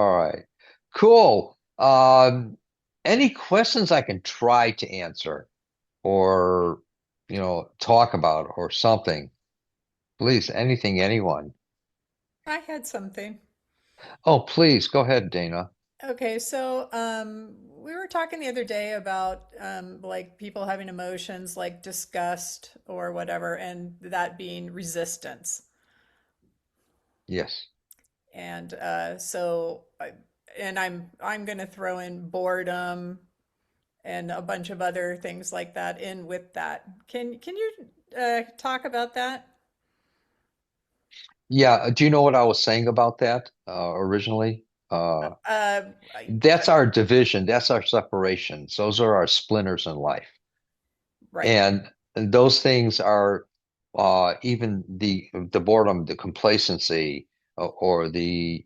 All right. Cool. Any questions I can try to answer or, talk about or something? Please, anything, anyone. I had something. Oh, please go ahead, Dana. Okay, so we were talking the other day about like people having emotions like disgust or whatever, and that being resistance. Yes. And and I'm going to throw in boredom and a bunch of other things like that in with that. Can you talk about that? Yeah. Do you know what I was saying about that originally? Uh, That's our division. That's our separations. Those are our splinters in life. right. And those things are even the boredom, the complacency, or the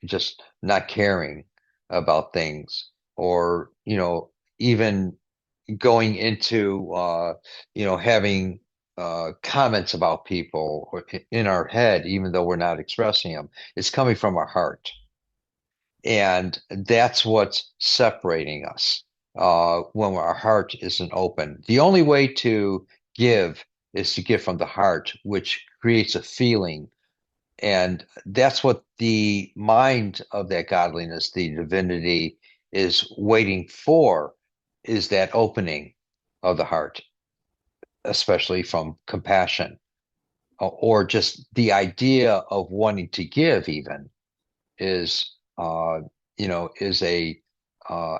just not caring about things, or even going into having comments about people or in our head, even though we're not expressing them. It's coming from our heart. And that's what's separating us when our heart isn't open. The only way to give is to give from the heart, which creates a feeling. And that's what the mind of that godliness, the divinity, is waiting for, is that opening of the heart, especially from compassion or just the idea of wanting to give, even is is a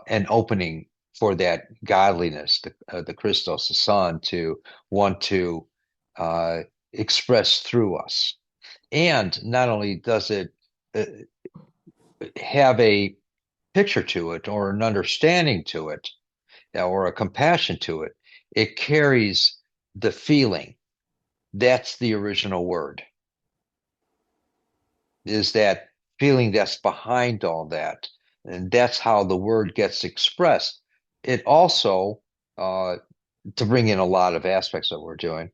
an opening for that godliness, the Christos, the Son, to want to uh, express through us. And not only does it uh, have a picture to it or an understanding to it or a compassion to it, it carries the feeling. That's the original word, is that feeling that's behind all that. And that's how the word gets expressed. It also, uh, to bring in a lot of aspects that we're doing,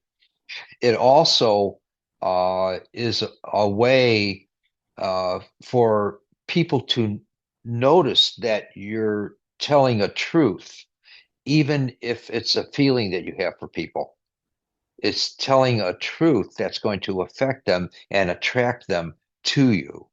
it also is a way for people to notice that you're telling a truth, even if it's a feeling that you have for people. It's telling a truth that's going to affect them and attract them to you,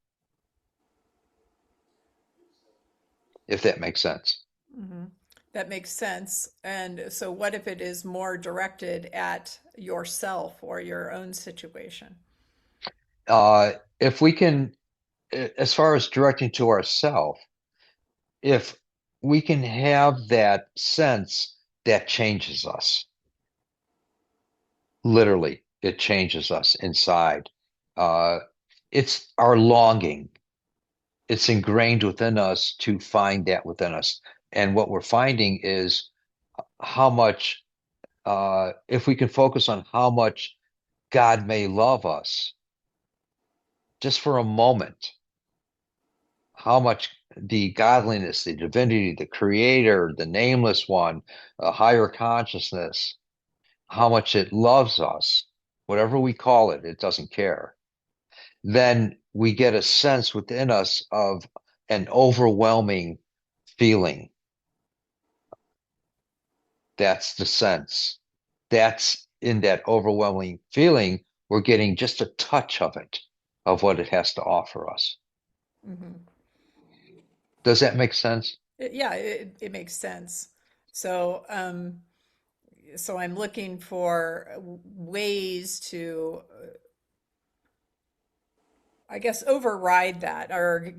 if that makes sense. Mhm. That makes sense. And so, what if it is more directed at yourself or your own situation? If we can, as far as directing to ourself, if we can have that sense that changes us, literally, it changes us inside. Uh, it's our longing. It's ingrained within us to find that within us. And what we're finding is how much, if we can focus on how much God may love us just for a moment, how much the godliness, the divinity, the creator, the nameless one, a higher consciousness, how much it loves us, whatever we call it, it doesn't care. Then we get a sense within us of an overwhelming feeling. That's the sense. That's in that overwhelming feeling, we're getting just a touch of it, of what it has to offer us. Hmm. Does that make sense? Yeah, it makes sense. So, so I'm looking for ways to, I guess, override that, or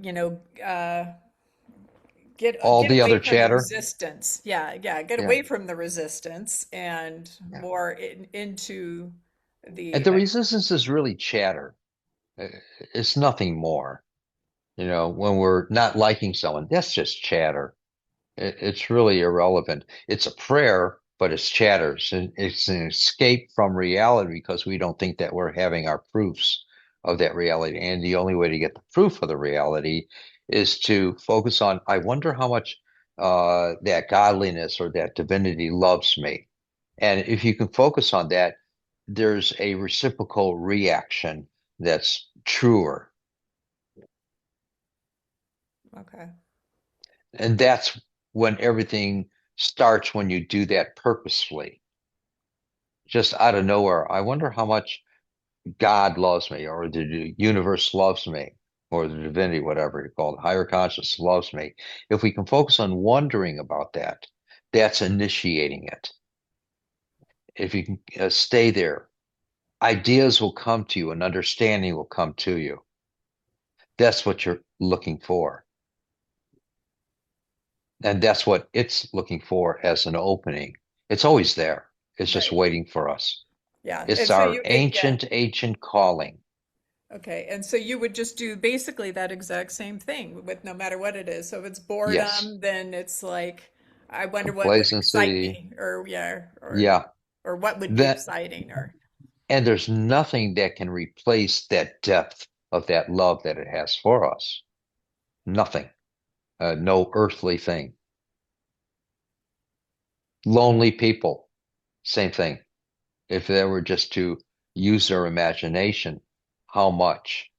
All get the away other from the chatter? resistance. Yeah, yeah, get Yeah. away from the resistance and Yeah. more into And the the resistance is really chatter. Uh, It's nothing more. When we're not liking someone, that's just chatter. It's really irrelevant. It's a prayer, but it's chatter. It's an escape from reality because we don't think that we're having our proofs of that reality. And the only way to get the proof of the reality is to focus on, I wonder how much that godliness or that divinity loves me. And if you can focus on that, there's a reciprocal reaction that's truer. Okay. And that's when everything starts, when you do that purposefully, just out of nowhere. I wonder how much God loves me, or the universe loves me, or the divinity, whatever you call it, higher conscious loves me. If we can focus on wondering about that, that's initiating it. If you can stay there, ideas will come to you and understanding will come to you. That's what you're looking for. And that's what it's looking for as an opening. It's always there. It's just Right. waiting for us. Yeah. It's And so our you could get, ancient, ancient calling. okay. And so you would just do basically that exact same thing with no matter what it is. So if it's Yes. boredom, then it's like, I wonder what would excite Complacency. me, or yeah, Yeah. or what would be That, exciting, or and there's nothing that can replace that depth of that love that it has for us. Nothing. No earthly thing. Lonely people, same thing. If they were just to use their imagination, how much,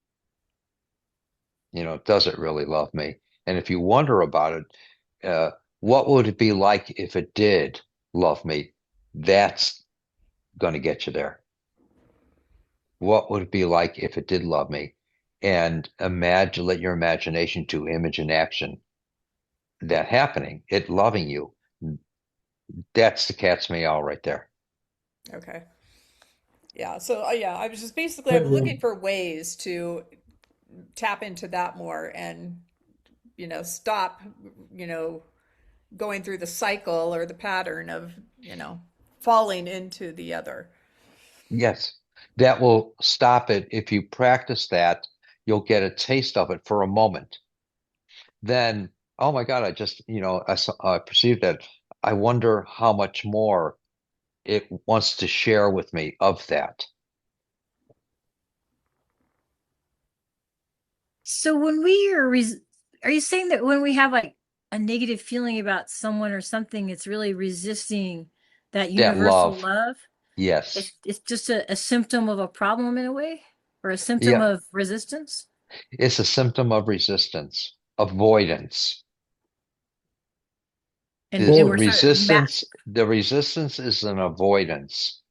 does it really love me? And if you wonder about it, what would it be like if it did love me? That's going to get you there. What would it be like if it did love me? And imagine, let your imagination to image in action that happening, it loving you. That's the cat's meow right there. okay. Yeah. So yeah, I was just basically But I'm looking for ways to tap into that more and stop, you know, going through the cycle or the pattern of, falling into the other. Yes, that will stop it. If you practice that, you'll get a taste of it for a moment. Then, oh my God, I just, I perceived that. I wonder how much more it wants to share with me of that. So when we are you saying that when we have like a negative feeling about someone or something, it's really resisting that That universal love. love? Yes. It's just a symptom of a problem in a way, or a symptom Yeah. of resistance? It's a symptom of resistance, avoidance. And Is we're sort of resistance, the resistance is an avoidance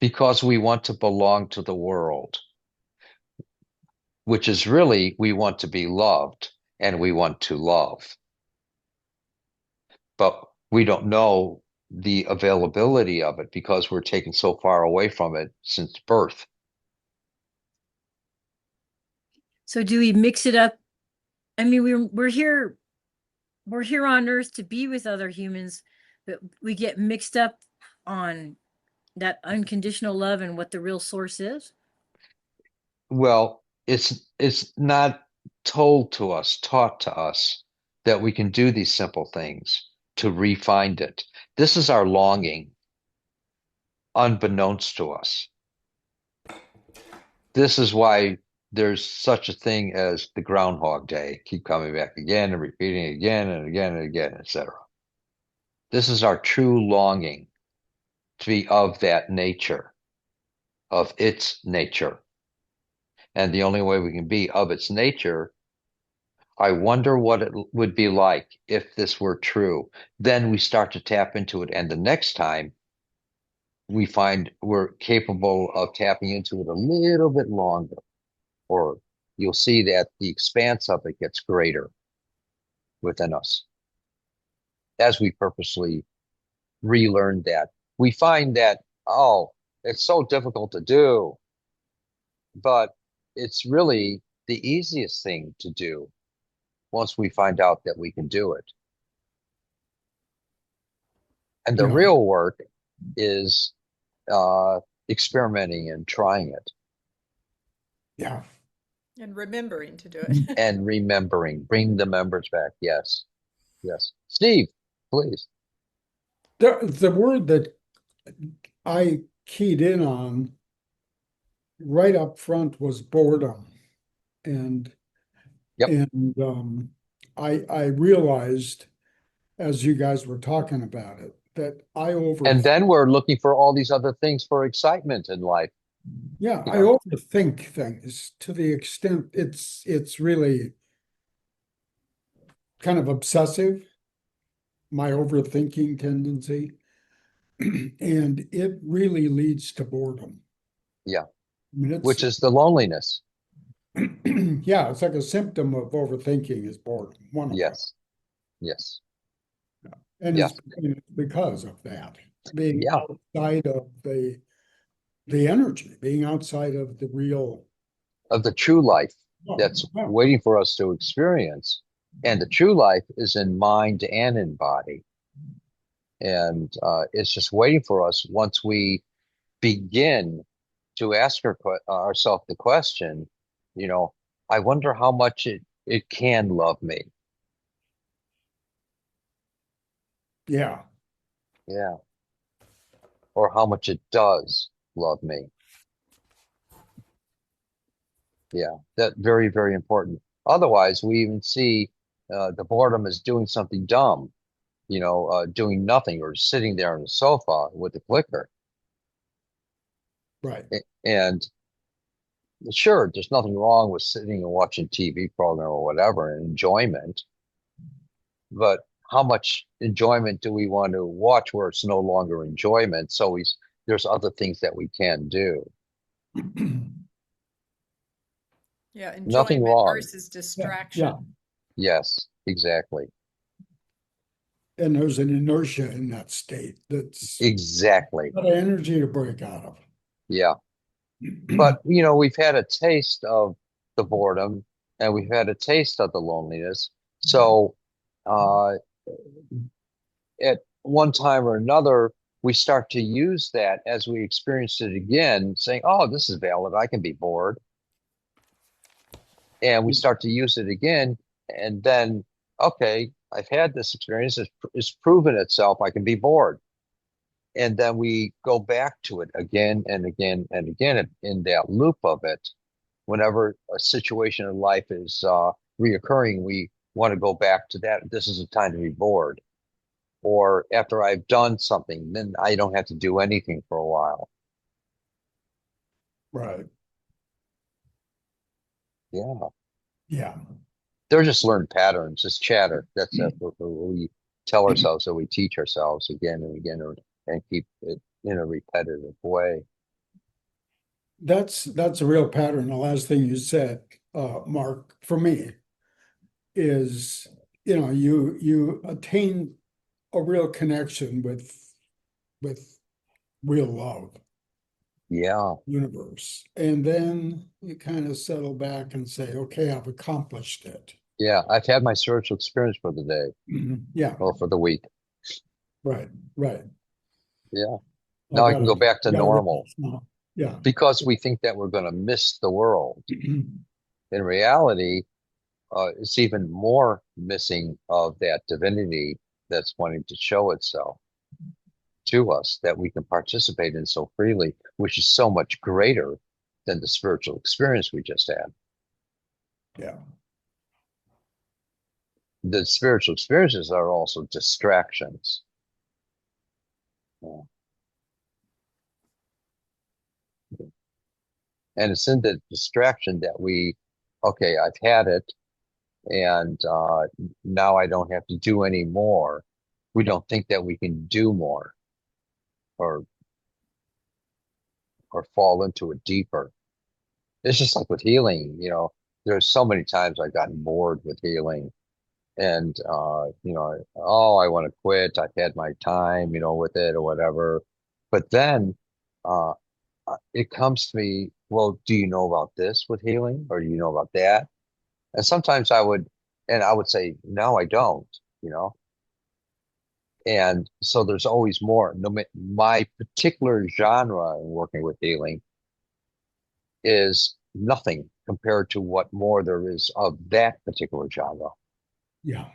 because we want to belong to the world, which is really we want to be loved and we want to love, but we don't know the availability of it because we're taken so far away from it since birth. so do we mix it up? I mean, we're here on Earth to be with other humans, but we get mixed up on that unconditional love and what the real source is. Well, it's not told to us, taught to us that we can do these simple things to re-find it. This is our longing, unbeknownst to us. This is why there's such a thing as the Groundhog Day. Keep coming back again and repeating again and again and again, etc. This is our true longing to be of that nature, of its nature. And the only way we can be of its nature, I wonder what it would be like if this were true. Then we start to tap into it. And the next time we find we're capable of tapping into it a little bit longer, or you'll see that the expanse of it gets greater within us as we purposely relearn that. We find that, oh, it's so difficult to do, but it's really the easiest thing to do once we find out that we can do it. And the yeah, real work is uh, experimenting and trying it yeah. And remembering to do it. and remembering, bring the members back. Yes, yes. Steve, please. The word that I keyed in on right up front was boredom. And Yep. and I realized as you guys were talking about it that And then we're looking for all these other things for excitement in life, yeah, you I know. overthink things to the extent it's really kind of obsessive, my overthinking tendency, and it really leads to boredom. Yeah. I mean, Which is the loneliness. yeah, it's like a symptom of overthinking is boredom, one of them. Yes. Yes. And Yeah. it's because of that, being Yeah. outside of the energy, being outside of the real. Of the true life that's Yeah, waiting for us to experience. And the true life is in mind and in body. And it's just waiting for us once we begin to ask ourselves the question, you know, I wonder how much it can love me. yeah, Yeah. Or how much it does love me. Yeah. That very, very important. Otherwise, we even see the boredom as doing something dumb, doing nothing or sitting there on the sofa with the clicker. right. And sure, there's nothing wrong with sitting and watching TV program or whatever and enjoyment, but how much enjoyment do we want to watch where it's no longer enjoyment? So there's other things that we can do. Yeah, Nothing enjoyment wrong. versus Yeah, yeah. distraction. Yes, exactly. And there's an inertia in that state that's Exactly. got energy to break out of. Yeah. But, we've had a taste of the boredom and we've had a taste of the loneliness. So, uh, at one time or another, we start to use that as we experience it again, saying, oh, this is valid. I can be bored. And we start to use it again. And then, okay, I've had this experience. It's proven itself. I can be bored. And then we go back to it again and again and again in that loop of it. Whenever a situation in life is reoccurring, we want to go back to that. This is a time to be bored. Or after I've done something, then I don't have to do anything for a while. Right. Yeah. Yeah. They're just learned patterns. It's chatter. That's what we tell ourselves, so we teach ourselves again and again and keep it in a repetitive way. That's a real pattern. The last thing you said, Mark, for me is, you attain a real connection with real love, Yeah. universe. And then you kind of settle back and say, okay, I've accomplished it. Yeah. I've had my spiritual experience for the day Yeah, or for the week. right, right. Yeah. I Now I can go back to gotta normal relax now. Yeah. because we think that we're going to miss the world. In reality, it's even more missing of that divinity that's wanting to show itself to us that we can participate in so freely, which is so much greater than the spiritual experience we just had. Yeah. The spiritual experiences are also distractions. Yeah. And it's in the distraction that okay, I've had it, and now I don't have to do any more. We don't think that we can do more or fall into it deeper. It's just like with healing, there's so many times I've gotten bored with healing and oh, I want to quit. I've had my time, with it or whatever. But then uh it comes to me, well, do you know about this with healing or do you know about that? And sometimes I would say, no, I don't, you know. And so there's always more. No, my particular genre in working with healing is nothing compared to what more there is of that particular genre. Yeah.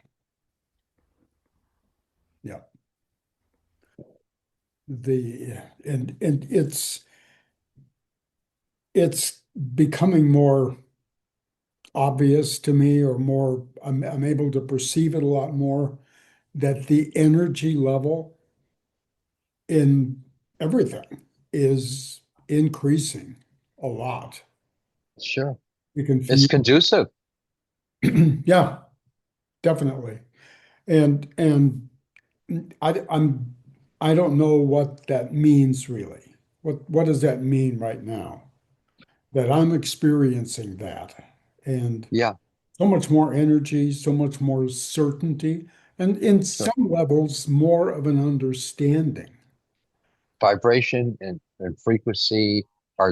Yeah. And it's becoming more obvious to me, or more, I'm able to perceive it a lot more, that the energy level in everything is increasing a lot. Sure. You can It's feel, conducive. yeah, definitely. And I'm I don't know what that means really. What does that mean right now? That I'm experiencing that and Yeah, so much more energy, so much more certainty, and in sure. some levels, more of an understanding. Vibration and frequency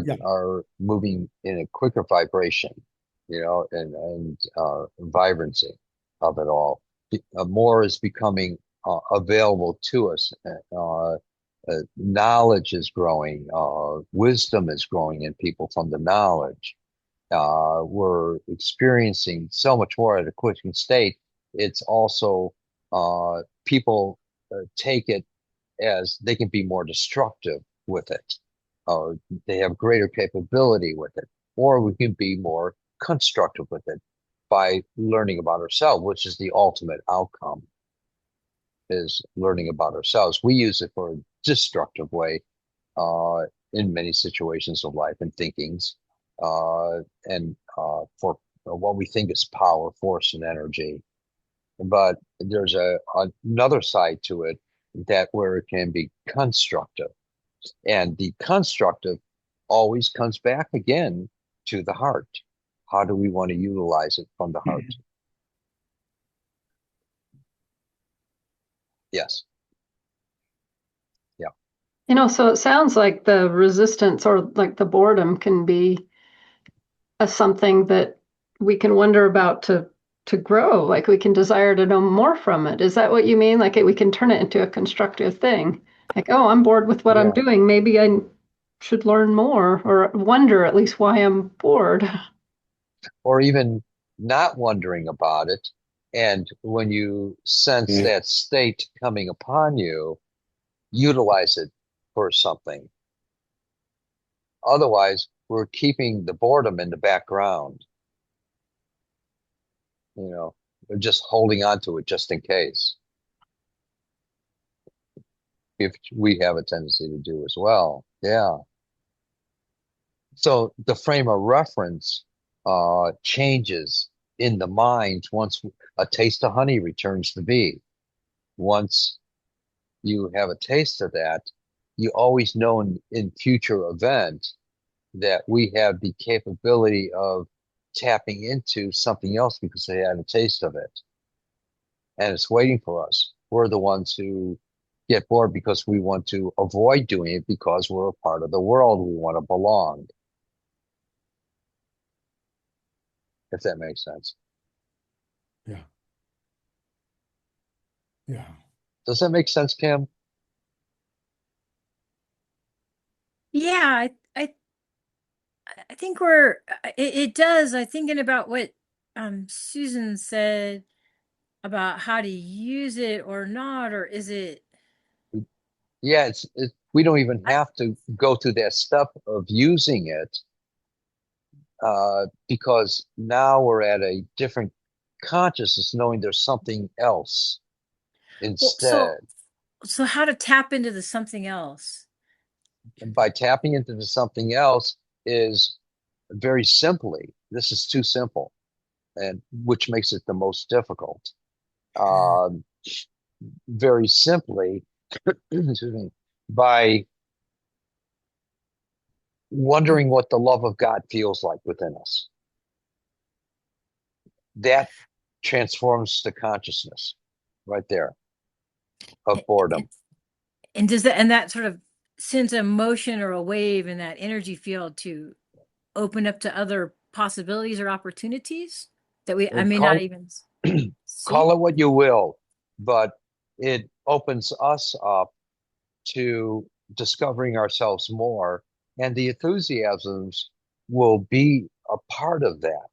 Yeah. are moving in a quicker vibration, and vibrancy of it all. More is becoming available to us. Knowledge is growing. Wisdom is growing in people from the knowledge. We're experiencing so much more at a quickening state. It's also people take it as they can be more destructive with it, or they have greater capability with it, or we can be more constructive with it by learning about ourselves, which is the ultimate outcome, is learning about ourselves. We use it for a destructive way uh, in many situations of life and thinkings, and for what we think is power, force, and energy. But there's another side to it that where it can be constructive, and the constructive always comes back again to the heart. How do we want to utilize it from the heart? Yes. Yeah. So it sounds like the resistance or like the boredom can be something that we can wonder about to grow, like we can desire to know more from it. Is that what you mean? Like we can turn it into a constructive thing. Like, oh, I'm bored with what I'm Yeah. doing. Maybe I should learn more or wonder at least why I'm bored. Or even not wondering about it. And when you sense that state coming upon you, utilize it for something. Otherwise, we're keeping the boredom in the background, we're just holding on to it just in case, if we have a tendency to do as well. Yeah. So the frame of reference changes in the mind once a taste of honey returns to be. Once you have a taste of that, you always know in future event that we have the capability of tapping into something else because they had a taste of it. And it's waiting for us. We're the ones who get bored because we want to avoid doing it because we're a part of the world. We want to belong, if that makes sense. Yeah. Yeah. Does that make sense, Kim? Yeah, I think it does. I thinking about what Susan said about how to use it or not, or is it Yeah, we don't even I, have to go through that step of using it because now we're at a different consciousness, knowing there's something else well, instead. so how to tap into the something else? And by tapping into the something else is very simply, this is too simple, and which makes it the most difficult. Um, Very simply, excuse me, by wondering what the love of God feels like within us. That transforms the consciousness right there of boredom. And does that sort of sends a motion or a wave in that energy field to open up to other possibilities or opportunities that I may not Call even see? call it what you will, but it opens us up to discovering ourselves more, and the enthusiasms will be a part of that.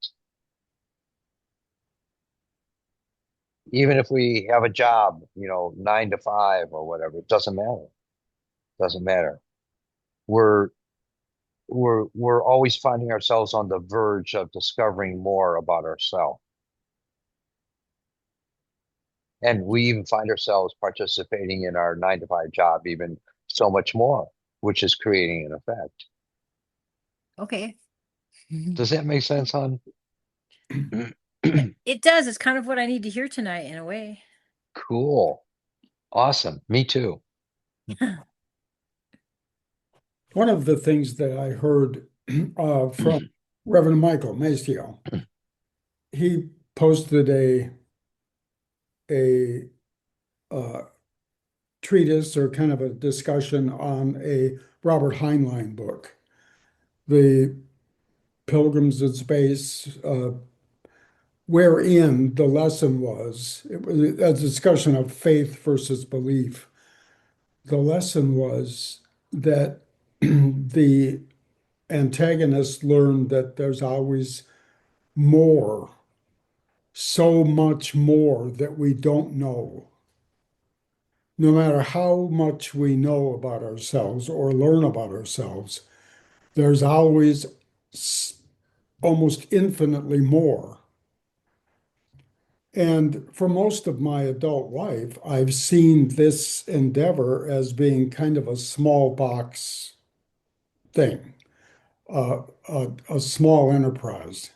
Even if we have a job, 9 to 5 or whatever, it doesn't matter. Doesn't matter. We're we're always finding ourselves on the verge of discovering more about ourselves. And we even find ourselves participating in our 9 to 5 job even so much more, which is creating an effect. Okay. Does that make sense, hon? It does. It's kind of what I need to hear tonight in a way. Cool. Awesome. Me too. One of the things that I heard from Reverend Michael Maciel, he posted a uh, treatise or kind of a discussion on a Robert Heinlein book, The Pilgrims in Space, wherein the lesson was, it was a discussion of faith versus belief. The lesson was that the antagonist learned that there's always more, so much more that we don't know. No matter how much we know about ourselves or learn about ourselves, there's always almost infinitely more. And for most of my adult life, I've seen this endeavor as being kind of a small box thing, a small enterprise.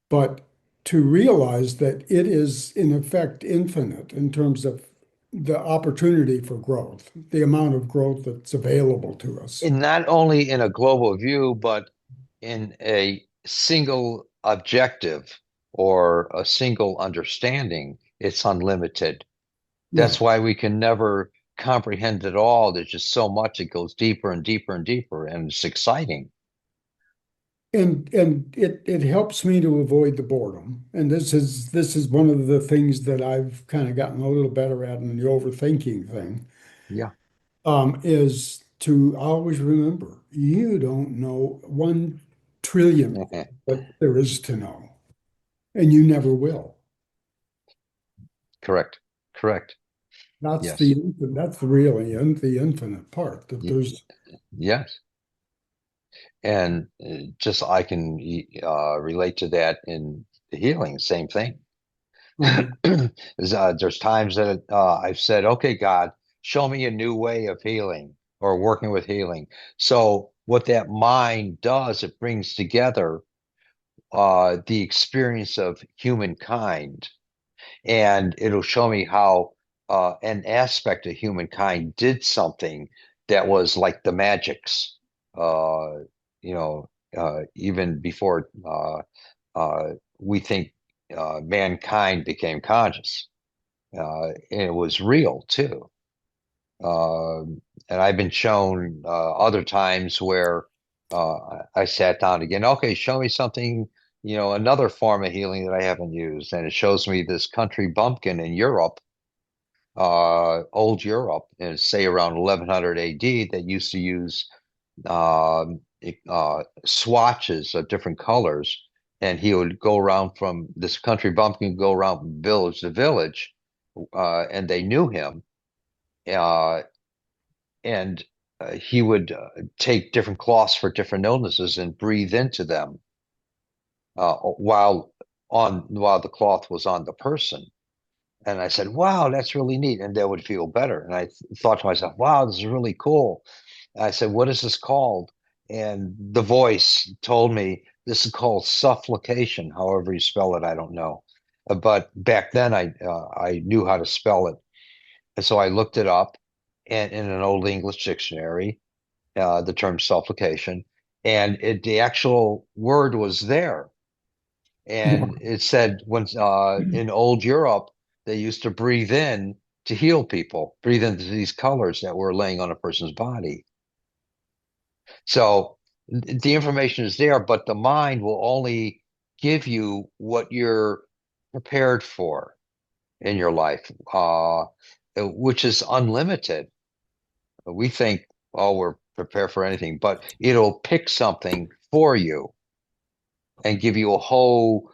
But to realize that it is, in effect, infinite in terms of the opportunity for growth, the amount of growth that's available to us. And not only in a global view, but in a single objective or a single understanding, it's unlimited. Yeah. That's why we can never comprehend it all. There's just so much, it goes deeper and deeper and deeper, and it's exciting. And it helps me to avoid the boredom. And this is one of the things that I've kind of gotten a little better at in the overthinking thing, Yeah. is to always remember you don't know 1 trillionth what there is to know, and you never will. Correct. Correct. That's Yes. that's really the infinite part that Y- there's. Yes. And just I can relate to that in the healing, same thing. uh, There's times that I've said, okay, God, show me a new way of healing or working with healing. So what that mind does, it brings together the experience of humankind, and it'll show me how an aspect of humankind did something that was like the magics, uh, even before we think mankind became conscious. And it was real too. And I've been shown other times where I sat down again. Okay, show me something, another form of healing that I haven't used, and it shows me this country bumpkin in Europe, old Europe, and say around 1100 AD, that used to use swatches of different colors, and he would go around from this country bumpkin, go around from village to village, and they knew him. Uh, and he would take different cloths for different illnesses and breathe into them while the cloth was on the person. And I said, "Wow, that's really neat," and they would feel better. And I thought to myself, "Wow, this is really cool." And I said, "What is this called?" And the voice told me this is called suffocation. However you spell it, I don't know. But back then, I knew how to spell it, and so I looked it up, and in an old English dictionary, the term supplication, and the actual word was there. And it said when in old Europe, they used to breathe in to heal people, breathe into these colors that were laying on a person's body. So the information is there, but the mind will only give you what you're prepared for in your life, which is unlimited. We think, oh, we're prepared for anything, but it'll pick something for you and give you a whole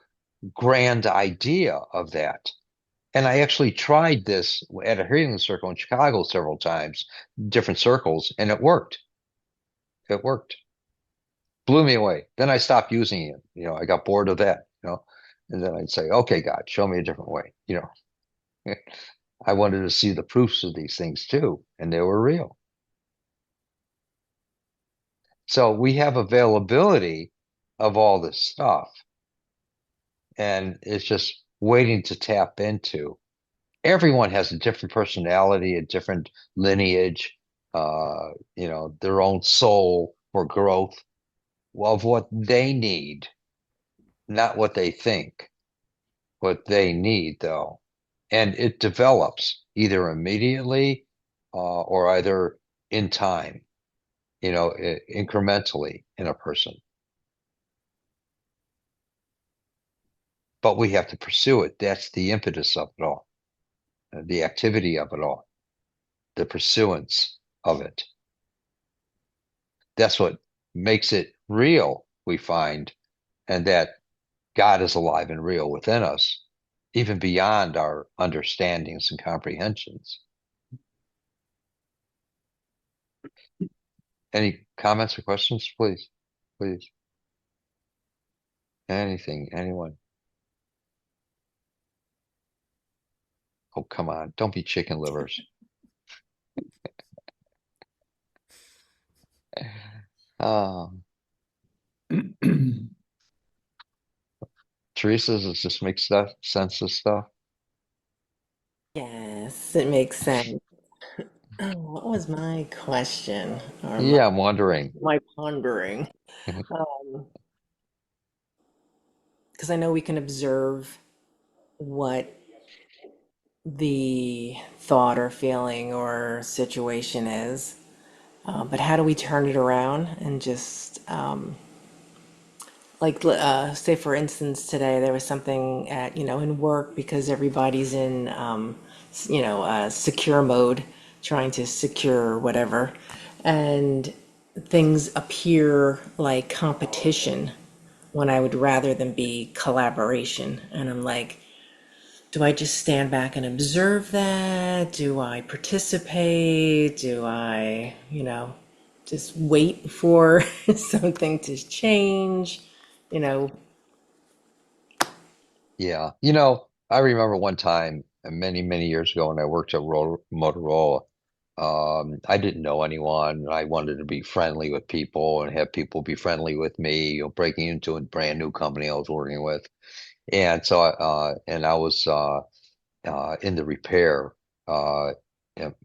grand idea of that. And I actually tried this at a healing circle in Chicago several times, different circles, and it worked. It worked. Blew me away. Then I stopped using it. I got bored of that, and then I'd say, okay, God, show me a different way. I wanted to see the proofs of these things too, and they were real. So we have availability of all this stuff. and it's just waiting to tap into. Everyone has a different personality, a different lineage, their own soul for growth of what they need, not what they think, what they need, though. And it develops either immediately or either in time, incrementally in a person. But we have to pursue it. That's the impetus of it all, the activity of it all, the pursuance of it. That's what makes it real, we find, and that God is alive and real within us, even beyond our understandings and comprehensions. Any comments or questions, please? Please. Anything, anyone? Oh, come on. Don't be chicken livers. Um, Teresa, does this make sense of stuff? Yes, it makes sense. What was my question or Yeah, I'm wondering. my pondering? Um, because I know we can observe what the thought or feeling or situation is, but how do we turn it around and just say for instance today there was something at in work because everybody's in secure mode, trying to secure whatever, and things appear like competition when I would rather them be collaboration. And I'm like, do I just stand back and observe that? Do I participate? Do I, just wait for something to change? You know, Yeah. I remember one time many, many years ago when I worked at Motorola, I didn't know anyone. I wanted to be friendly with people and have people be friendly with me, breaking into a brand new company I was working with. And so, and I was in the repair uh, em-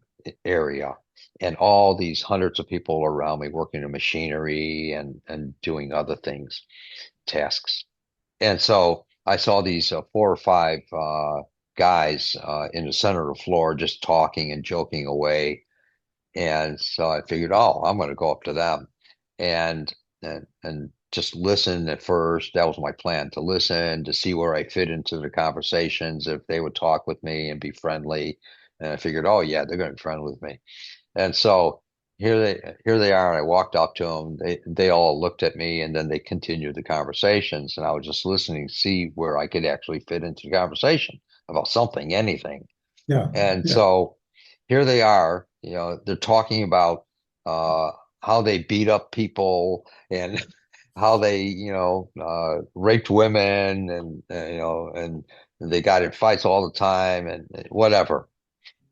area, and all these hundreds of people around me working in machinery and doing other things, tasks. And so I saw these 4 or 5 guys in the center of the floor just talking and joking away. And so I figured, oh, I'm going to go up to them and and just listen at first. That was my plan, to listen, to see where I fit into the conversations, if they would talk with me and be friendly. And I figured, oh yeah, they're going to be friendly with me. And so here they are, and I walked up to them. They all looked at me, and then they continued the conversations, and I was just listening to see where I could actually fit into the conversation about something, anything. Yeah, And yeah, so here they are, they're talking about uh, how they beat up people and how they, raped women and, and they got in fights all the time and whatever.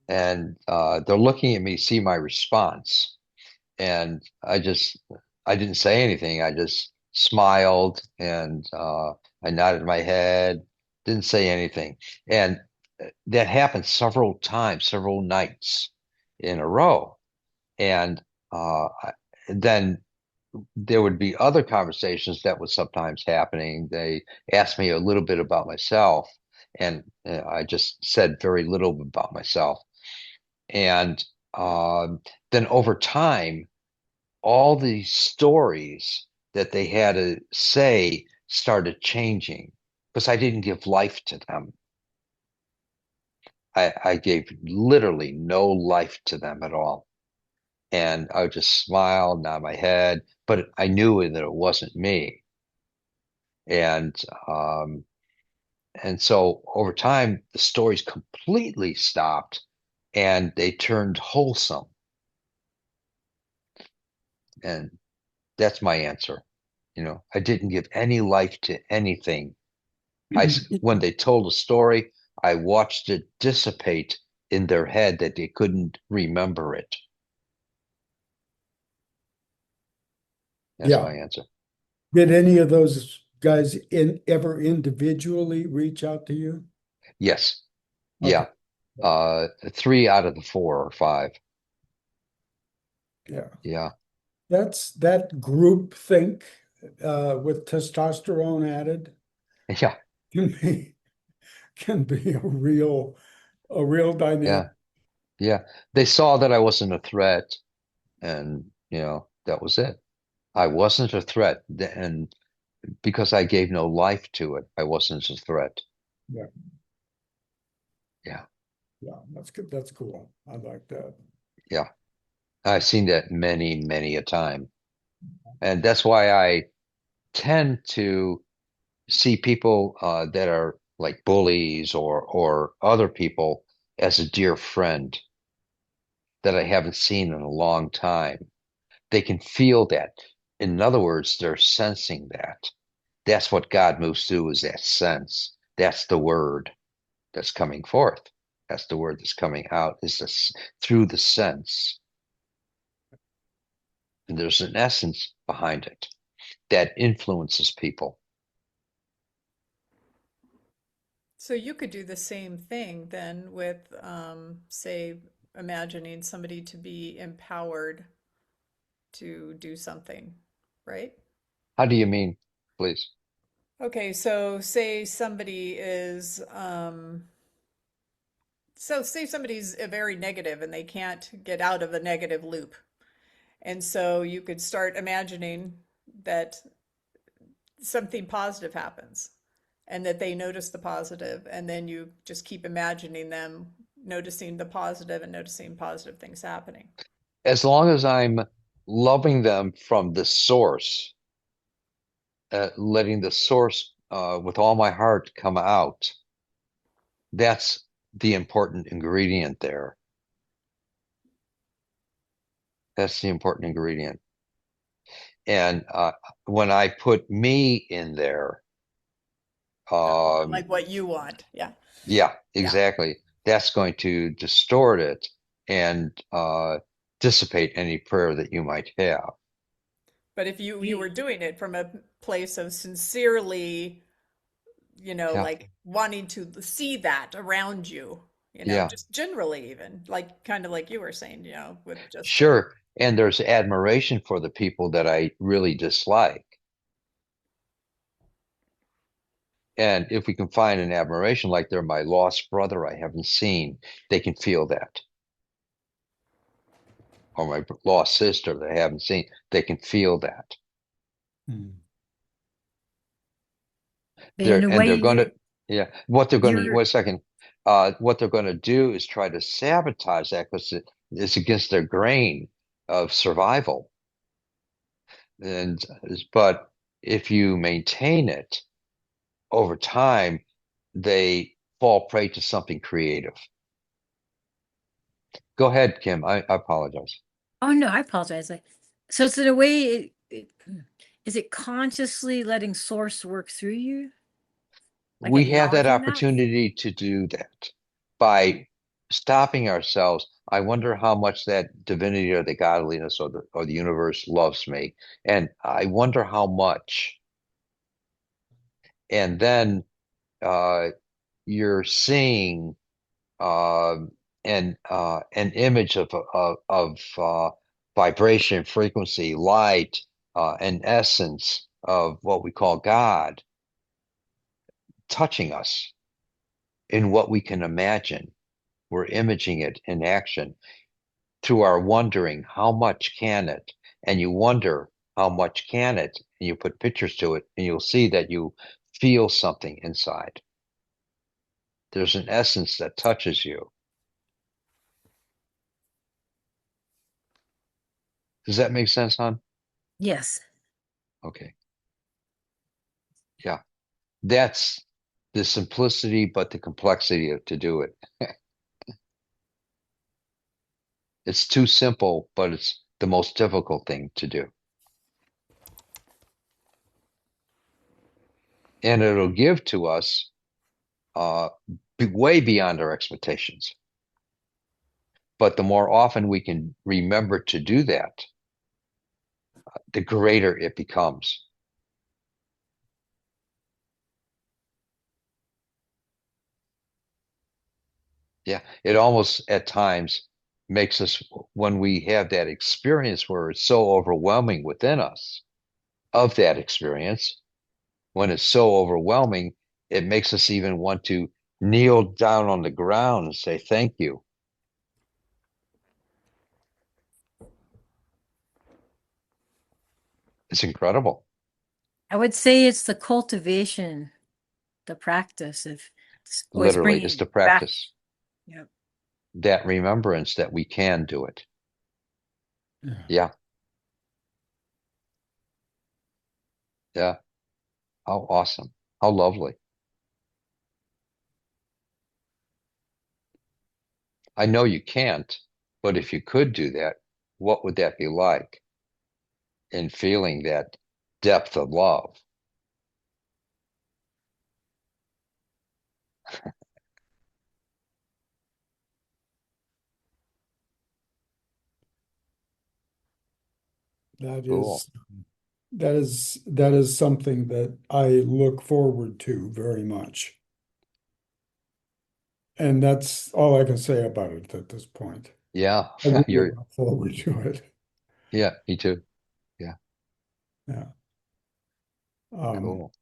And they're looking at me, see my response. And I didn't say anything. I just smiled and I nodded my head, didn't say anything. And that happened several times, several nights in a row. And then there would be other conversations that was sometimes happening. They asked me a little bit about myself, and I just said very little about myself. And then over time, all these stories that they had to say started changing because I didn't give life to them. I gave literally no life to them at all. And I would just smile, nod my head, but I knew that it wasn't me. And um, and so over time, the stories completely stopped and they turned wholesome. And that's my answer. I didn't give any life to anything. When they told a story, I watched it dissipate in their head that they couldn't remember it. That's yeah. my answer. Did any of those guys ever individually reach out to you? Yes. Okay. Yeah. 3 out of the 4 or 5. Yeah. Yeah. That's that group think with testosterone added Yeah. can be can be a real dynamic. Yeah. Yeah. They saw that I wasn't a threat, and that was it. I wasn't a threat, and because I gave no life to it, I wasn't a threat. Yeah, Yeah. yeah, that's good. That's cool. I like that. Yeah. I've seen that many, many a time. And that's why I tend to see people that are like bullies or other people as a dear friend that I haven't seen in a long time. They can feel that. In other words, they're sensing that. That's what God moves through, is that sense. That's the word that's coming forth. That's the word that's coming out, is this through the sense. And there's an essence behind it that influences people. So you could do the same thing then with, say, imagining somebody to be empowered to do something, right? How do you mean, please? Okay, so say somebody is, so say somebody's very negative and they can't get out of a negative loop. And so you could start imagining that something positive happens and that they notice the positive, and then you just keep imagining them noticing the positive and noticing positive things happening. As long as I'm loving them from the source, letting the source with all my heart come out, that's the important ingredient there. That's the important ingredient. And when I put me in there, um, Like what you want. Yeah. yeah, Yeah. exactly. That's going to distort it and dissipate any prayer that you might have. But if you were doing it from a place of sincerely, Yeah, like wanting to see that around you, yeah, just generally, even like kind of like you were saying, with just sure. And there's admiration for the people that I really dislike. And if we can find an admiration, like they're my lost brother I haven't seen, they can feel that. Or my lost sister that I haven't seen, they can feel that. Hmm. In a And way, they're going to, yeah, what they're going to, you're, wait a second, what they're going to do is try to sabotage that because it's against their grain of survival. And, but if you maintain it over time, they fall prey to something creative. Go ahead, Kim. I apologize. oh no, I apologize. So it's in a way, is it consciously letting source work through you? Like We have that acknowledging that? opportunity to do that by stopping ourselves. I wonder how much that divinity or the godliness or the universe loves me, and I wonder how much. And then uh, you're seeing an image of vibration, frequency, light, an essence of what we call God touching us in what we can imagine. We're imaging it in action through our wondering, how much can it? And you wonder, how much can it? And you put pictures to it, and you'll see that you feel something inside. There's an essence that touches you. Does that make sense, hon? Yes. Okay. Yeah. That's the simplicity, but the complexity to do it. It's too simple, but it's the most difficult thing to do. And it'll give to us uh, way beyond our expectations. But the more often we can remember to do that, the greater it becomes. Yeah. It almost at times makes us, when we have that experience where it's so overwhelming within us of that experience, when it's so overwhelming, it makes us even want to kneel down on the ground and say, thank you. It's incredible. I would say it's the cultivation, the practice of what's Literally, it's bringing the it back. practice, Yep. that remembrance that we can do it. Yeah. Yeah. Yeah. How awesome. How lovely. I know you can't, but if you could do that, what would that be like in feeling that depth of love? That Cool. is that is something that I look forward to very much. And that's all I can say about it at this point. Yeah. I really You're, look forward to it. yeah, me too. Yeah. Yeah. Um, Cool.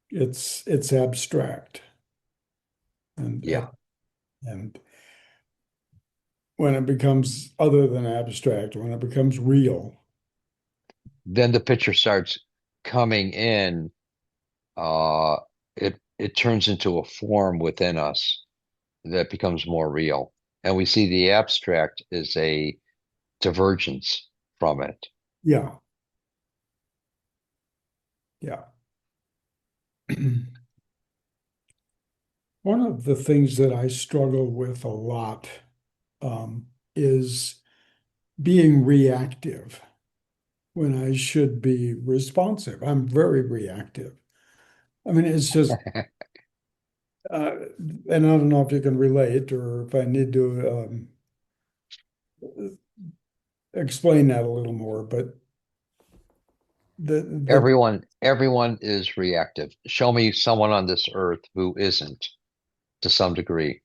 it's abstract Yeah. and when it becomes other than abstract, when it becomes real, Then the picture starts coming in. Uh, it turns into a form within us that becomes more real. And we see the abstract as a divergence from it. yeah, yeah. One of the things that I struggle with a lot is being reactive when I should be responsive. I'm very reactive. I mean, it's just, uh, and I don't know if you can relate or if I need to explain that a little more, but the Everyone is reactive. Show me someone on this earth who isn't to some degree.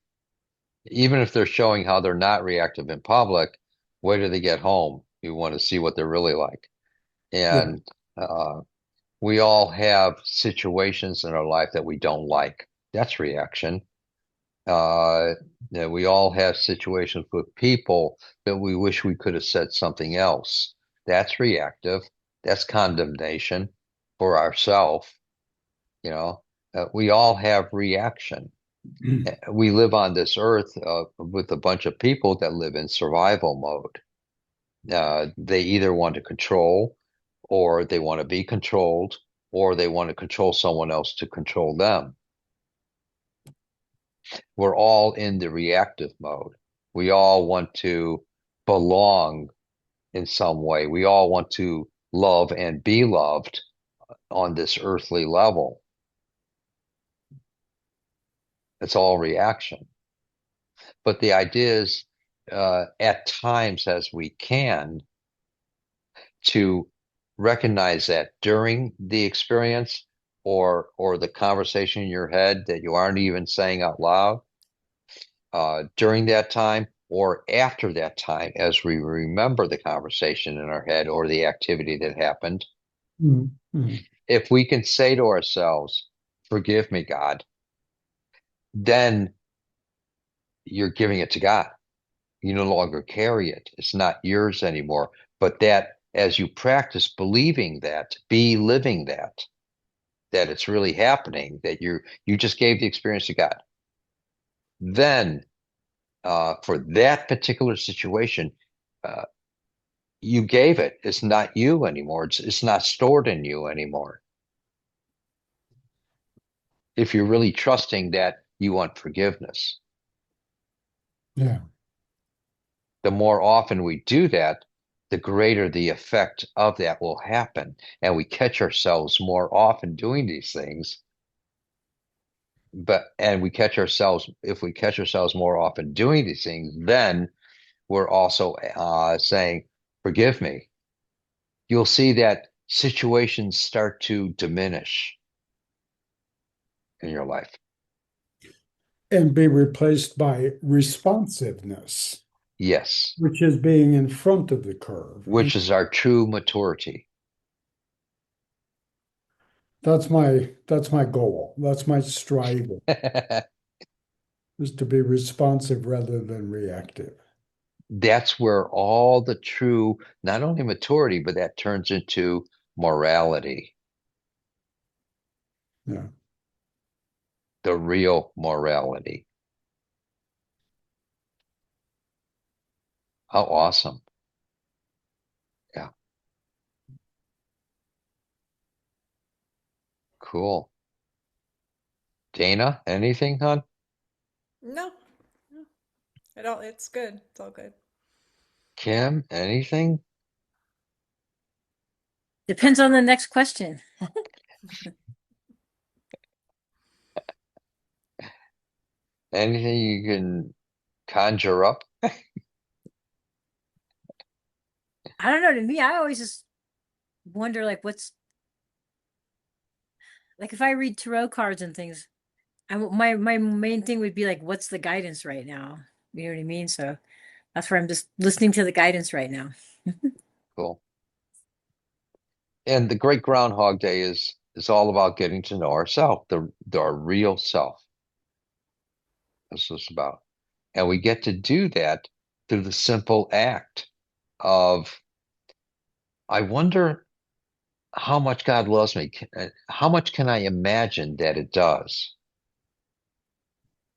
Even if they're showing how they're not reactive in public, wait till they get home. You want to see what they're really like. yeah, And uh, we all have situations in our life that we don't like. That's reaction. We all have situations with people that we wish we could have said something else. That's reactive. That's condemnation for ourselves. You know, we all have reaction. We live on this earth with a bunch of people that live in survival mode. They either want to control, or they want to be controlled, or they want to control someone else to control them. We're all in the reactive mode. We all want to belong in some way. We all want to love and be loved on this earthly level. It's all reaction. But the idea is, at times as we can, to recognize that during the experience or the conversation in your head that you aren't even saying out loud, during that time or after that time, as we remember the conversation in our head or the activity that happened, Mhm. if we can say to ourselves, "Forgive me, God," then you're giving it to God. You no longer carry it. It's not yours anymore. But that as you practice believing that, be living that, that it's really happening, that you just gave the experience to God. Then for that particular situation, uh, you gave it. It's not you anymore. It's not stored in you anymore. If you're really trusting that you want forgiveness, Yeah, the more often we do that, the greater the effect of that will happen. And we catch ourselves more often doing these things. And we catch ourselves, if we catch ourselves more often doing these things, then we're also saying, "Forgive me." You'll see that situations start to diminish in your life. and be replaced by responsiveness, Yes, which is being in front of the curve. And which is our true maturity. that's my goal. That's my striving, is to be responsive rather than reactive. That's where all the true, not only maturity, but that turns into morality, Yeah. the real morality. How awesome. Yeah, cool. Dana, anything, hon? No, no, it's good. It's all good. Kim, anything? Depends on the next question. Anything you can conjure up? I don't know. To me, I always just wonder, like, what's like if I read tarot cards and things. My main thing would be like, what's the guidance right now? You know what I mean? So that's where I'm just listening to the guidance right now. Cool. And the Great Groundhog Day is all about getting to know ourselves, our real self. This is about. And we get to do that through the simple act of, I wonder how much God loves me. How much can I imagine that it does,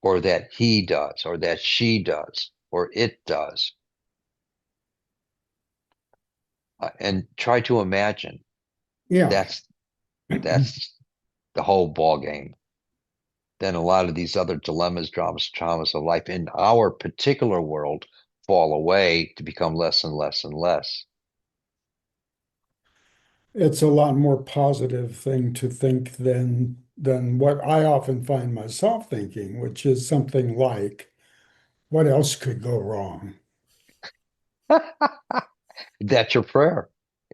or that he does, or that she does, or it does? And try to imagine. Yeah. That's that's the whole ball game. Then a lot of these other dilemmas, dramas, traumas of life in our particular world fall away to become less and less and less. It's a lot more positive thing to think than what I often find myself thinking, which is something like, what else could go wrong? That's your prayer.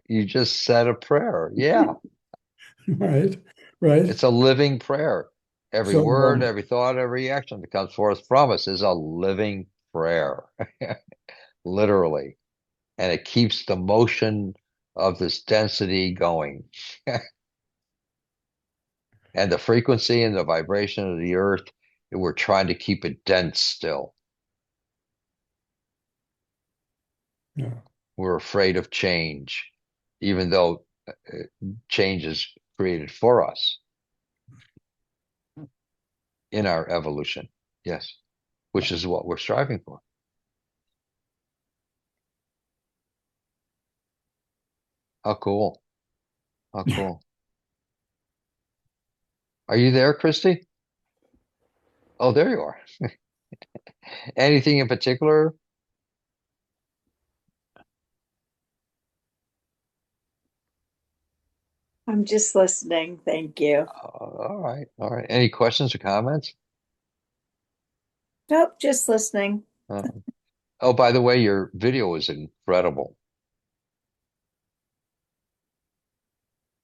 You just said a prayer. Yeah. Right? Right? It's a living prayer. Every So word, every thought, every action that comes forth from us is a living prayer, literally. And it keeps the motion of this density going. And the frequency and the vibration of the earth, we're trying to keep it dense still. yeah. We're afraid of change, even though change is created for us in our evolution. Yes, which is what we're striving for. How cool. How cool. Are you there, Christy? Oh, there you are. Anything in particular? I'm just listening. Thank you. All right. All right. Any questions or comments? Nope, just listening. Uh, oh, by the way, your video is incredible.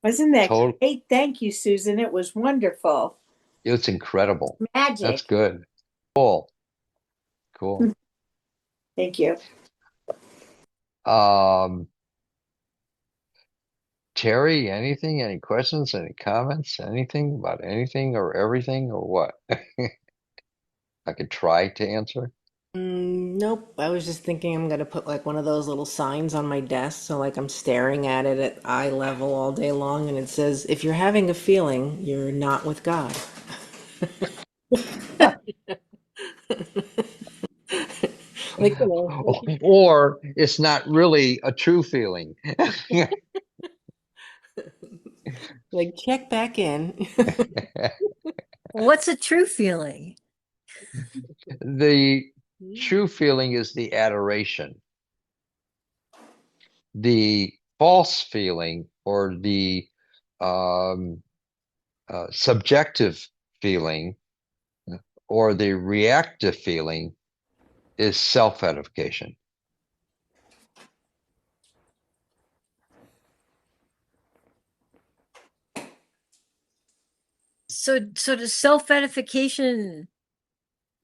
Wasn't that? Total, Hey, thank you, Susan. It was wonderful. it's incredible. That's Magic. good. Cool. Cool. Thank you. Um, Terry, anything? Any questions? Any comments? Anything about anything or everything or what? I could try to answer. Nope. I was just thinking I'm gonna put like one of those little signs on my desk, so like I'm staring at it at eye level all day long, and it says, "If you're having a feeling, you're not with God." Like, Or it's not really a true feeling. like check back in. What's a true feeling? The true feeling is the adoration. The false feeling or the um, subjective feeling or the reactive feeling is self-edification. So does self-edification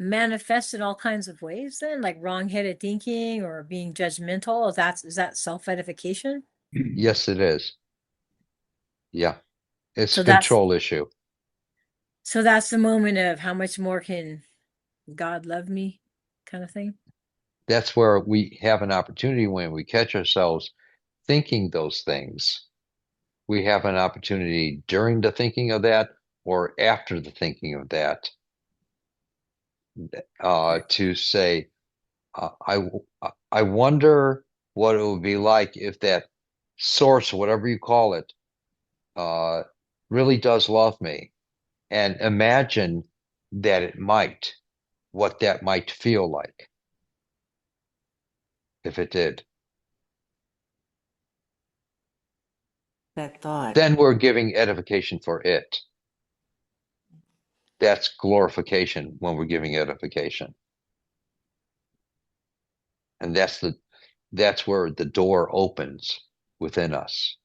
manifest in all kinds of ways then, like wrong-headed thinking or being judgmental? Is that self-edification? Yes, it is. Yeah. It's a So that's control issue. so that's the moment of how much more can God love me kind of thing. That's where we have an opportunity when we catch ourselves thinking those things. We have an opportunity during the thinking of that or after the thinking of that to say, I wonder what it would be like if that source, whatever you call it, uh, really does love me. And imagine that it might, what that might feel like if it did. That thought. Then we're giving edification for it. That's glorification when we're giving edification. And that's where the door opens within us.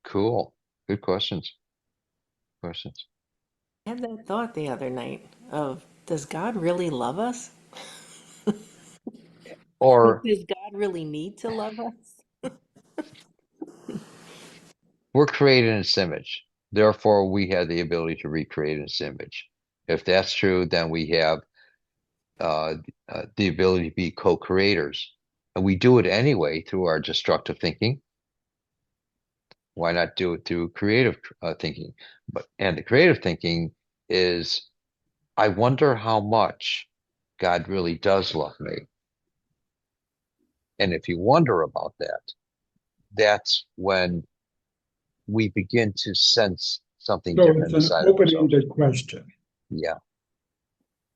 Cool. Good questions. Questions. I had that thought the other night of, does God really love us? Or Does God really need to love us? we're created in His image. Therefore, we have the ability to recreate His image. If that's true, then we have uh, the ability to be co-creators. And we do it anyway through our destructive thinking. Why not do it through creative thinking? And the creative thinking is, I wonder how much God really does love me. And if you wonder about that, that's when we begin to sense something So it's different an inside of ourselves. open-ended question. Yeah,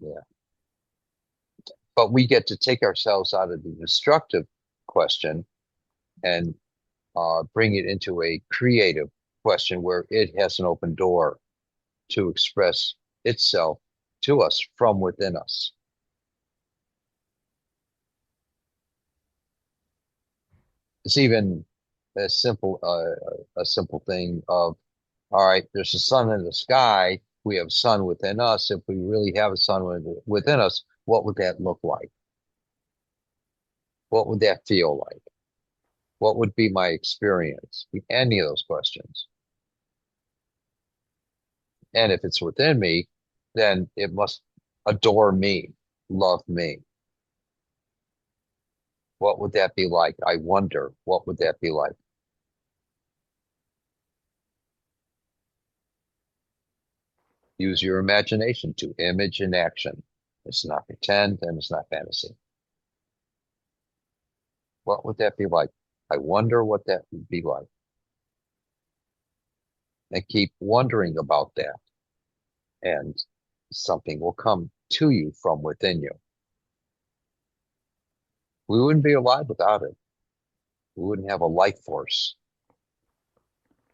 yeah. But we get to take ourselves out of the destructive question and bring it into a creative question where it has an open door to express itself to us from within us. It's even a simple thing of, all right, there's a sun in the sky. We have sun within us. If we really have a sun within us, what would that look like? What would that feel like? What would be my experience? Any of those questions. And if it's within me, then it must adore me, love me. What would that be like? I wonder, what would that be like? Use your imagination to image in action. It's not pretend and it's not fantasy. What would that be like? I wonder what that would be like. And keep wondering about that. And something will come to you from within you. We wouldn't be alive without it. We wouldn't have a life force.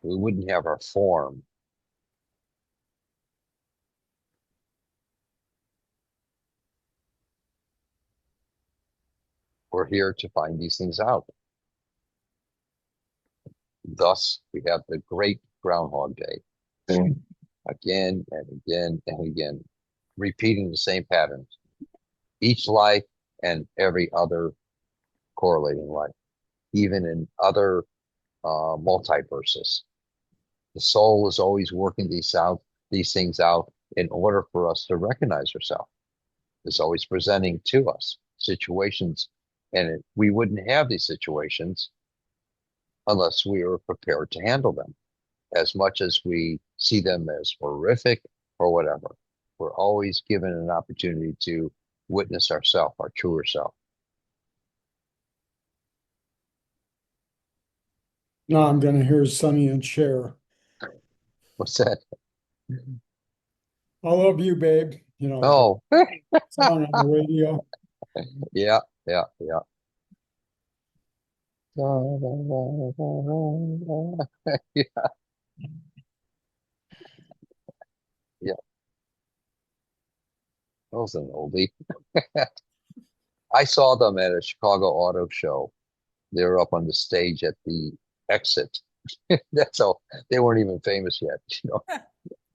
We wouldn't have our form. We're here to find these things out. Thus, we have the great Groundhog Day. Again and again and again, repeating the same patterns. Each life and every other correlating life, even in other multiverses. The soul is always working these things out in order for us to recognize ourselves. It's always presenting to us situations, and we wouldn't have these situations unless we were prepared to handle them. As much as we see them as horrific or whatever, we're always given an opportunity to witness ourselves, our truer self. Now I'm going to hear Sonny and Cher. What's that? I love you, babe. The Oh, song on the radio. yeah, yeah, yeah. Yeah, yeah. That was an oldie. I saw them at a Chicago auto show. They were up on the stage at the exit That's all. They weren't even famous yet, you know.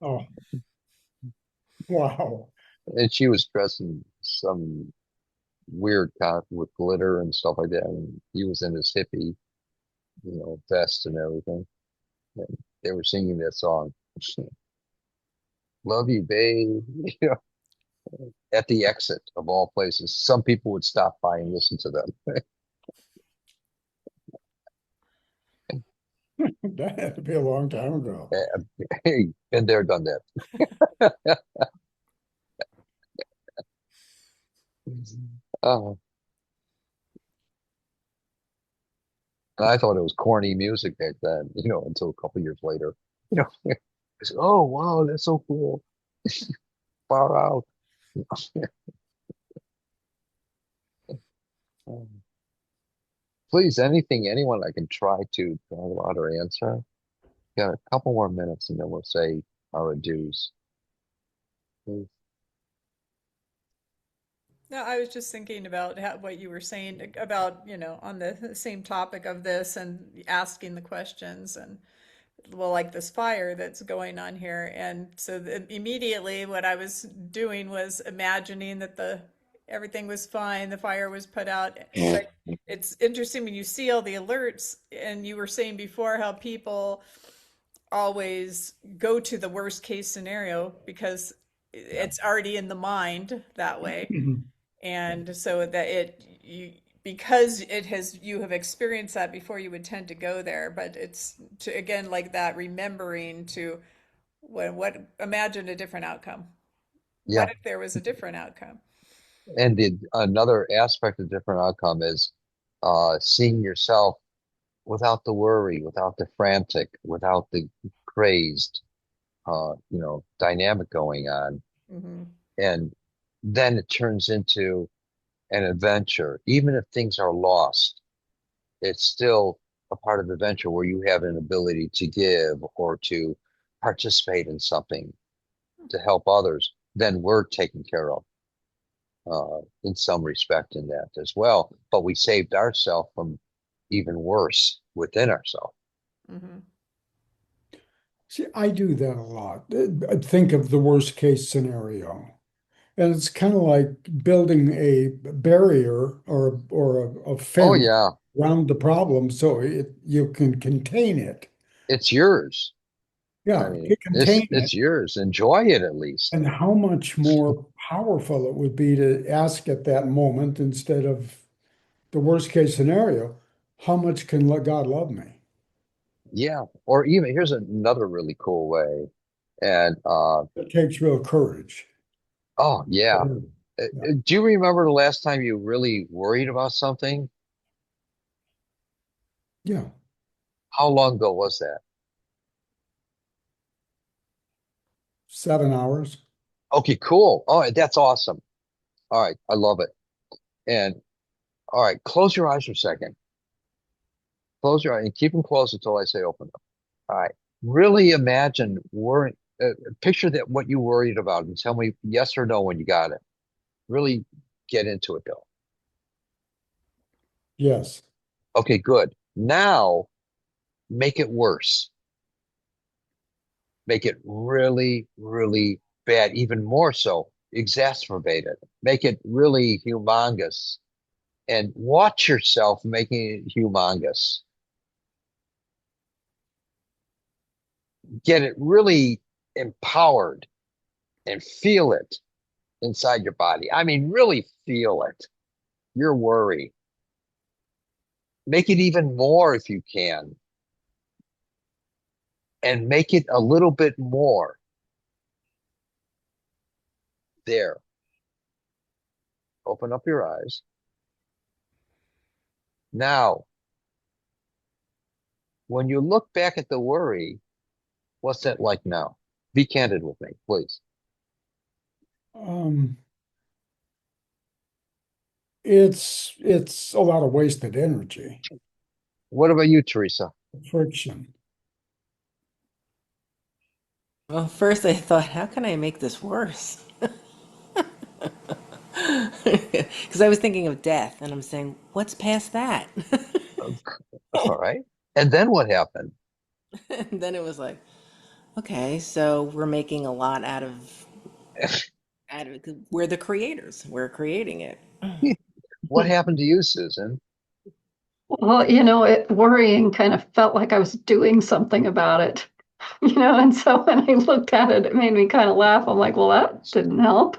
Oh, wow. And she was dressed in some weird kind with glitter and stuff like that. And he was in his hippie, vest and everything. And they were singing that song, "Love You, Babe," you know, at the exit of all places. Some people would stop by and listen to them. That had to be a long time ago. Hey, been there, done that. Oh, I thought it was corny music back then, until a couple years later. You know, I said, "Oh, wow, that's so cool. Far out." Please, anything, anyone I can try to talk about or answer. Got a couple more minutes and then we'll say our adieus. Please. No, I was just thinking about what you were saying about, on the same topic of this and asking the questions and well, like this fire that's going on here. And so immediately what I was doing was imagining that the everything was fine, the fire was put out. But it's interesting when you see all the alerts, and you were saying before how people always go to the worst case scenario because Yeah. it's already in the mind that way. Mhm. And so that because you have experienced that before, you would tend to go there. But it's to, again, like that, remembering to imagine a different outcome. Yeah. What if there was a different outcome? And another aspect of different outcome is seeing yourself without the worry, without the frantic, without the crazed, dynamic going on. Hmm. And then it turns into an adventure. Even if things are lost, it's still a part of the adventure where you have an ability to give or to participate in something to help others, then we're taken care of in some respect in that as well. But we saved ourselves from even worse within ourselves. Hmm. See, I do that a lot. I think of the worst case scenario. And it's kind of like building a barrier or a Oh fence yeah, around the problem so you can contain it. it's yours. I Yeah, mean, to contain it's it. yours. Enjoy it at least. And how much more powerful it would be to ask at that moment instead of the worst case scenario, how much can God love me? Yeah. Or even here's another really cool way. And It takes real courage. oh yeah. Yeah. Do you remember the last time you really worried about something? Yeah. How long ago was that? 7 hours. Okay, cool. All right, that's awesome. All right, I love it. And all right, close your eyes for a second. Close your eyes and keep them closed until I say open them. All right. Really imagine worry, picture that what you worried about and tell me yes or no when you got it. Really get into it though. Yes. Okay, good. Now make it worse. Make it really, really bad, even more so. Exacerbate it. Make it really humongous and watch yourself making it humongous. Get it really empowered and feel it inside your body. I mean, really feel it. Your worry. Make it even more if you can, and make it a little bit more there. Open up your eyes. Now, when you look back at the worry, what's that like now? Be candid with me, please. Um, it's a lot of wasted energy, What about you, Teresa? friction. Well, first I thought, how can I make this worse? Because I was thinking of death, and I'm saying, what's past that? All right. And then what happened? And then it was like, okay, so we're making a lot out of 'cause we're the creators. We're creating it. What happened to you, Susan? Well, worrying kind of felt like I was doing something about it, and so when I looked at it, it made me kind of laugh. I'm like, well, that didn't help.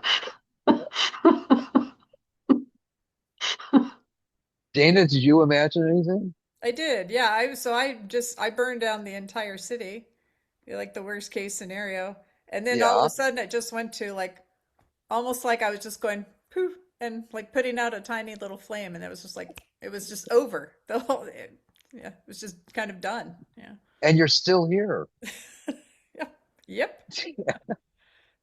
Dana, did you imagine anything? I did, yeah. I burned down the entire city, like the worst case scenario. And then all of a Yeah. sudden it just went to like almost like I was just going poof and like putting out a tiny little flame, and it was just over. Yeah, it was just kind of done. Yeah. And you're still here. Yeah. Yep.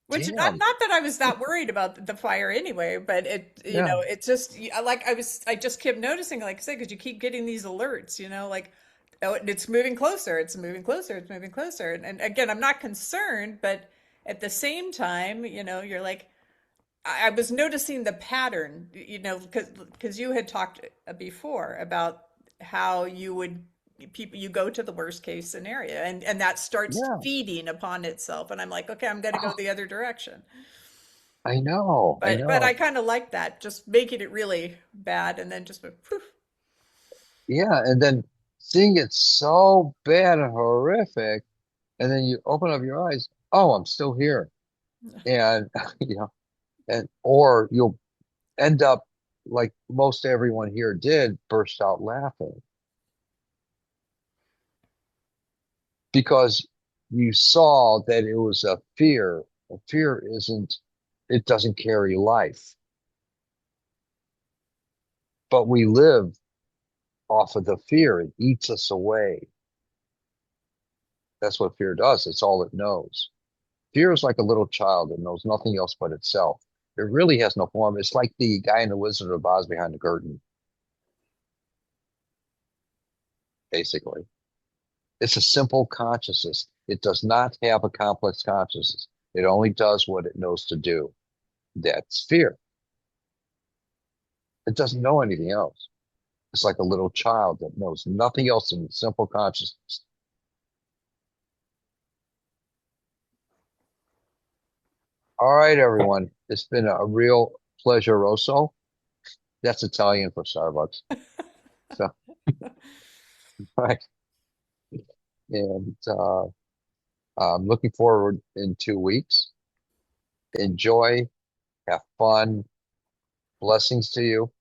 Which Damn. not that I was that worried about the fire anyway, but Yeah. it just like I just kept noticing, like I said, because you keep getting these alerts, like, oh, it's moving closer, it's moving closer, it's moving closer, and again, I'm not concerned, but at the same time, you're like, I was noticing the pattern, because you had talked before about how you go to the worst case scenario, and that starts Yeah. feeding upon itself, and I'm like, okay, I'm going to go Oh, the other direction. I know. I But I know. kind of like that, just making it really bad, and then just poof. Yeah. And then seeing it so bad and horrific, and then you open up your eyes. Oh, I'm still here. And or you'll end up like most everyone here did, burst out laughing because you saw that it was a fear. A fear isn't, it doesn't carry life, but we live off of the fear. It eats us away. That's what fear does. It's all it knows. Fear is like a little child that knows nothing else but itself. It really has no form. It's like the guy in the Wizard of Oz behind the curtain, basically. It's a simple consciousness. It does not have a complex consciousness. It only does what it knows to do. That's fear. It doesn't know anything else. It's like a little child that knows nothing else than simple consciousness. All right, everyone. It's been a real pleasure, Rosso. That's Italian for Starbucks. So, all right. And I'm looking forward in 2 weeks. Enjoy, have fun. Blessings to you.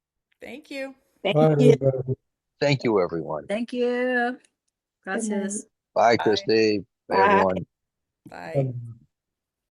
Thank you. Thank Bye, you. everybody. Thank you, everyone. Thank you. Good night. Gracias. Bye, Bye. Christy. Bye, Bye. everyone. Bye. Bye.